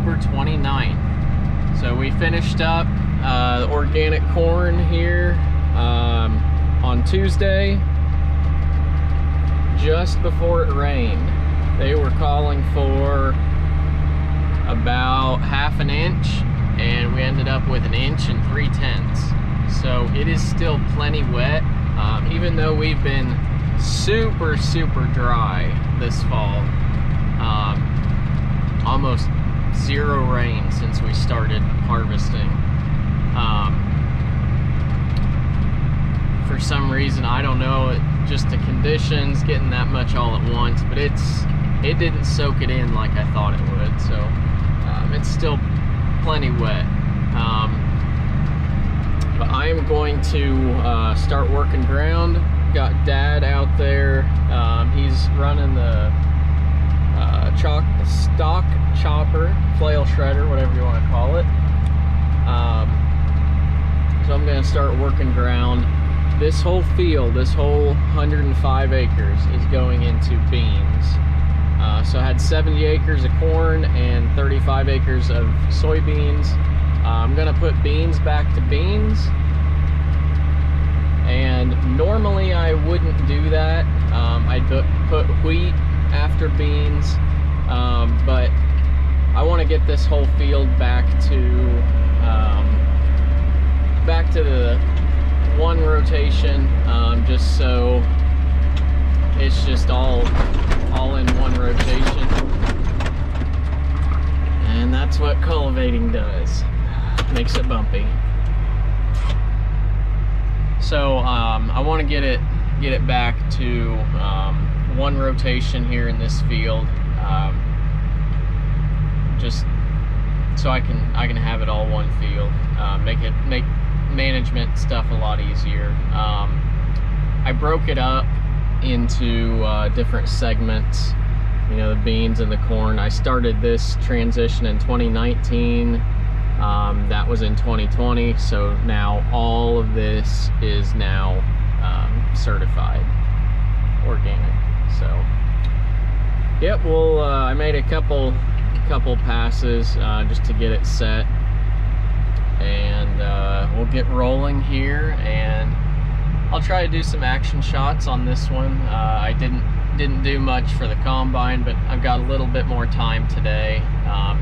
October 29th. So we finished up organic corn here on Tuesday, just before it rained. They were calling for about half an inch, and we ended up with 1 3/10 inches. So it is still plenty wet, even though we've been super dry this fall. Almost zero rain since we started harvesting. For some reason, I don't know, just the conditions, getting that much all at once, but it didn't soak it in like I thought it would. So it's still plenty wet. But I am going to start working ground. Got Dad out there. He's running the stock chopper, flail shredder, whatever you want to call it. So I'm going to start working ground. This whole field, this whole 105 acres is going into beans. So I had 70 acres of corn and 35 acres of soybeans. I'm going to put beans back to beans. And normally I wouldn't do that. I'd put wheat after beans. But I want to get this whole field back to the one rotation, just so it's just all in one rotation. And that's what cultivating does. Makes it bumpy. So I want to get it back to one rotation here in this field, just so I can have it all one field. Make management stuff a lot easier. I broke it up into different segments. You know, the beans and the corn. I started this transition in 2019. That was in 2020, so now all of this is now certified organic. So yep, well, I made a couple passes just to get it set, and we'll get rolling here, and I'll try to do some action shots on this one. I didn't do much for the combine, but I've got a little bit more time today.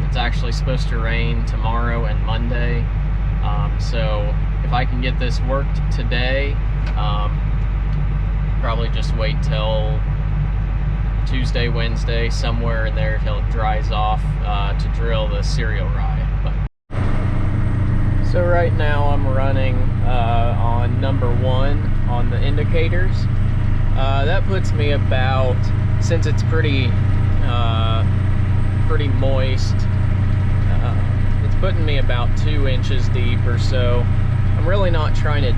It's actually supposed to rain tomorrow and Monday, so if I can get this worked today, probably just wait till Tuesday, Wednesday, somewhere in there till it dries off, to drill the cereal rye. So right now I'm running on number 1 on the indicators. That puts me about, since it's pretty moist, it's putting me about 2 inches deep or so. I'm really not trying to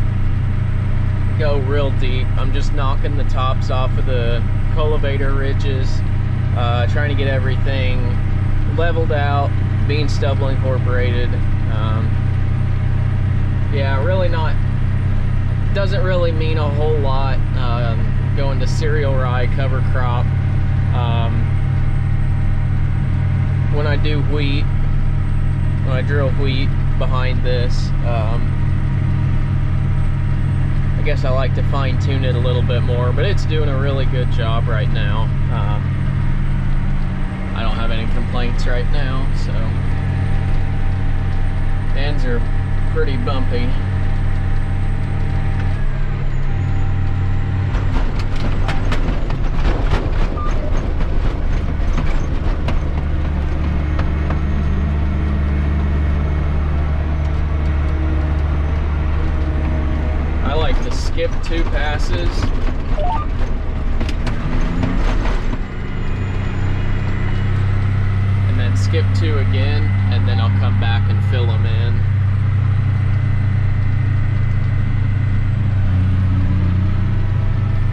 go real deep. I'm just knocking the tops off of the cultivator ridges, trying to get everything leveled out, bean stubble incorporated. Yeah, really not, doesn't really mean a whole lot going to cereal rye cover crop. When I do wheat, when I drill wheat behind this, I guess I like to fine tune it a little bit more, but it's doing a really good job right now. I don't have any complaints right now, so ends are pretty bumpy. I like to skip 2 passes. And then skip 2 again, and then I'll come back and fill them in.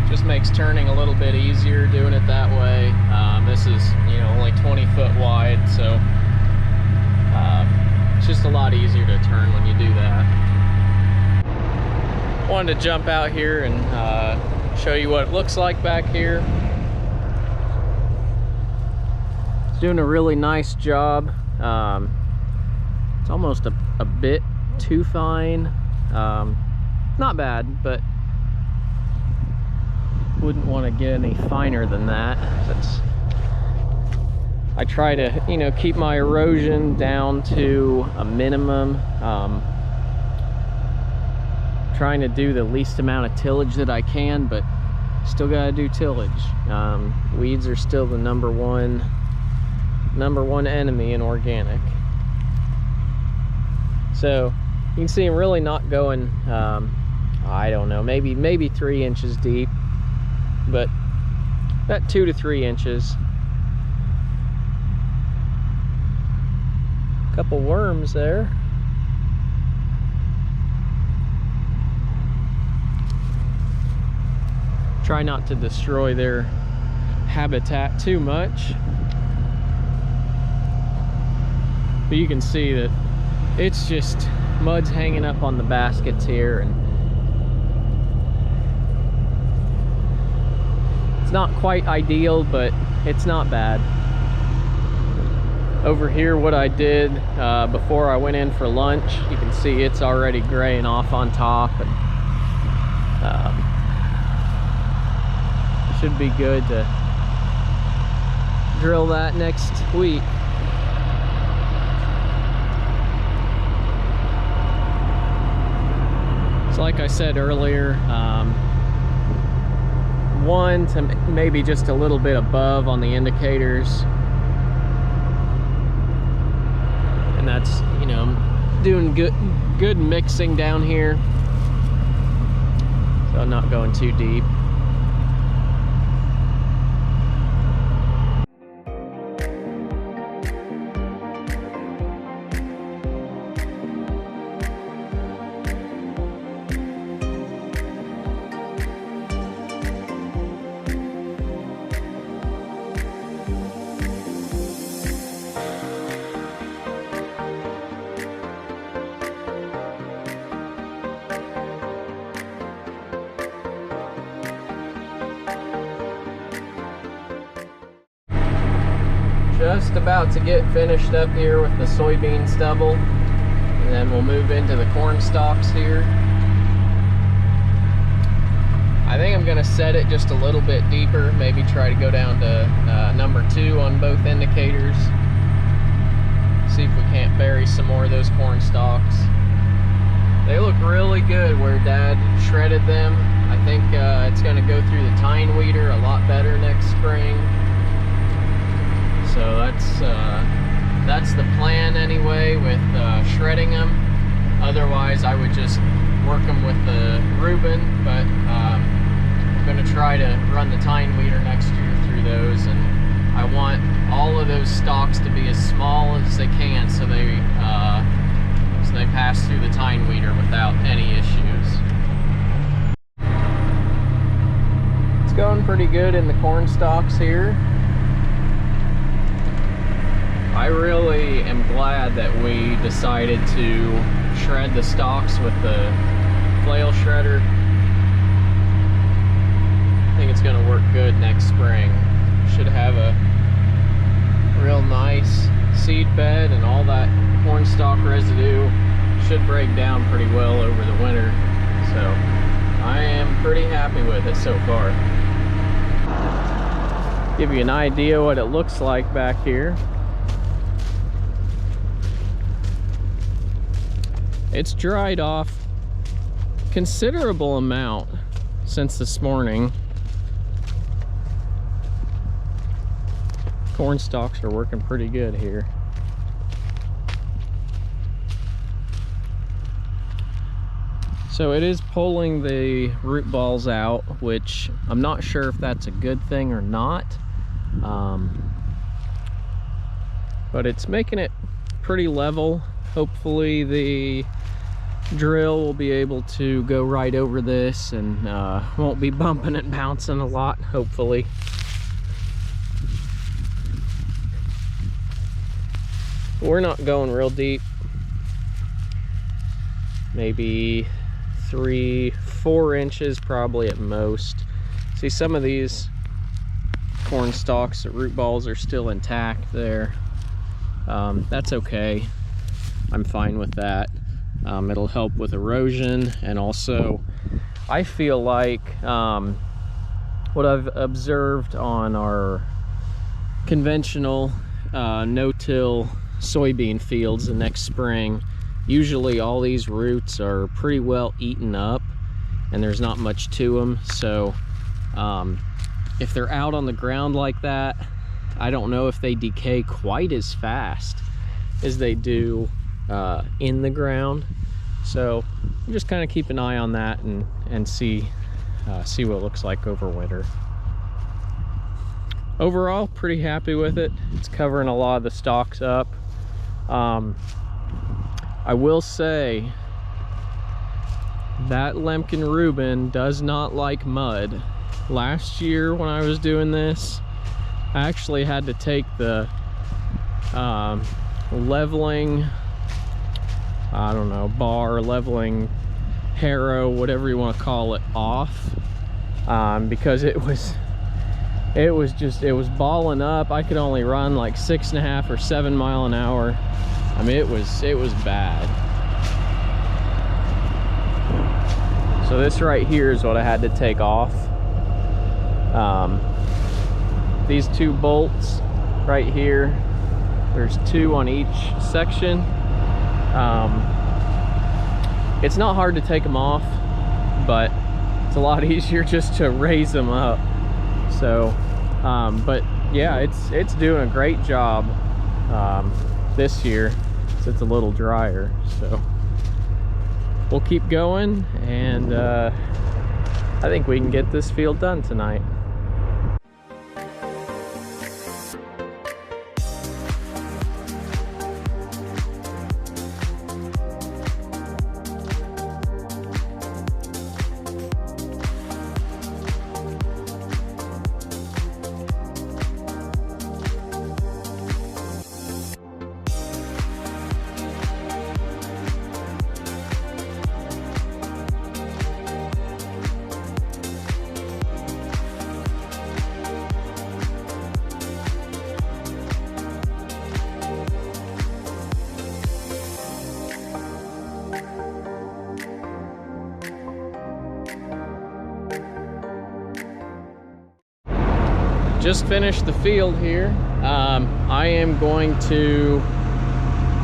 Just makes turning a little bit easier doing it that way. This is, you know, only 20 foot wide, so it's just a lot easier to turn when you do that. Wanted to jump out here and show you what it looks like back here. It's doing a really nice job. It's almost a bit too fine. Not bad, but wouldn't want to get any finer than that. I try to, you know, keep my erosion down to a minimum. Trying to do the least amount of tillage that I can, but still gotta do tillage. Weeds are still the number one enemy in organic. So you can see I'm really not going, I don't know, maybe 3 inches deep, but about 2 to 3 inches. Couple worms there. Try not to destroy their habitat too much. But you can see that it's just mud's hanging up on the baskets here, and it's not quite ideal, but it's not bad. Over here, what I did before I went in for lunch, you can see it's already graying off on top, and should be good to drill that next week. So like I said earlier, one to maybe just a little bit above on the indicators, and that's, you know, I'm doing good mixing down here, so I'm not going too deep. Just about to get finished up here with the soybean stubble, and then we'll move into the corn stalks here. I think I'm gonna set it just a little bit deeper, maybe try to go down to number 2 on both indicators. See if we can't bury some more of those corn stalks. They look really good where Dad shredded them. I think it's gonna go through the tine weeder a lot better next spring. So that's the plan anyway, with shredding them. Otherwise, I would just work them with the Rubin, but I'm going to try to run the tine weeder next year through those, and I want all of those stalks to be as small as they can, so they pass through the tine weeder without any issues. It's going pretty good in the corn stalks here. I really am glad that we decided to shred the stalks with the flail shredder. I think it's going to work good next spring. Should have a real nice seed bed, and all that corn stalk residue should break down pretty well over the winter. So I am pretty happy with it so far. Give you an idea what it looks like back here. It's dried off considerable amount since this morning. Corn stalks are working pretty good here. So it is pulling the root balls out, which I'm not sure if that's a good thing or not. But it's making it pretty level. Hopefully the drill will be able to go right over this and won't be bumping and bouncing a lot, hopefully. We're not going real deep. Maybe 3-4 inches probably at most. See, some of these corn stalks, the root balls are still intact there. That's okay. I'm fine with that. It'll help with erosion, and also I feel like what I've observed on our conventional no-till soybean fields the next spring, usually all these roots are pretty well eaten up and there's not much to them. So if they're out on the ground like that, I don't know if they decay quite as fast as they do in the ground. So just kind of keep an eye on that and see what it looks like over winter. Overall, pretty happy with it. It's covering a lot of the stalks up. I will say that Lemken Rubin does not like mud. Last year when I was doing this, I actually had to take the leveling, I don't know, bar, leveling harrow, whatever you want to call it, off, because it was balling up. I could only run like 6.5 or 7 mile an hour. I mean, it was bad. So this right here is what I had to take off. These 2 bolts right here, there's 2 on each section. It's not hard to take them off, but it's a lot easier just to raise them up. So but yeah, it's doing a great job this year. It's a little drier, so we'll keep going, and I think we can get this field done tonight. Just finished the field here. I am going to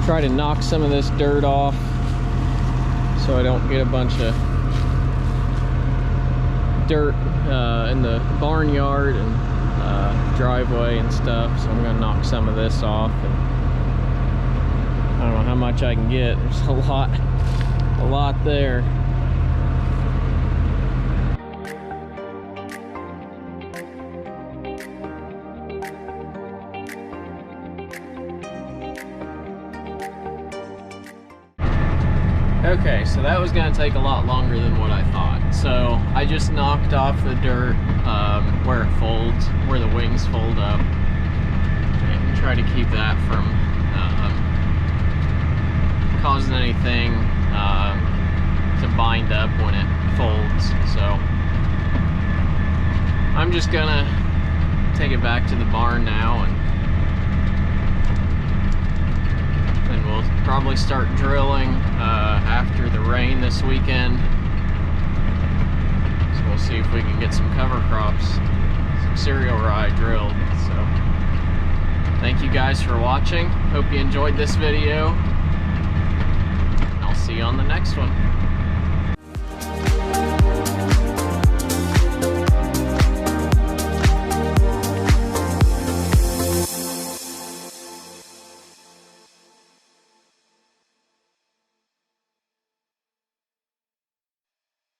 try to knock some of this dirt off so I don't get a bunch of dirt in the barnyard and driveway and stuff. So I'm gonna knock some of this off, and I don't know how much I can get. There's a lot there. Okay, so that was going to take a lot longer than what I thought. So I just knocked off the dirt where it folds, where the wings fold up, and try to keep that from causing anything to bind up when it folds. So I'm just going to take it back to the barn now, and we'll probably start drilling after the rain this weekend. So we'll see if we can get some cover crops, some cereal rye drilled. So thank you guys for watching. Hope you enjoyed this video. I'll see you on the next one.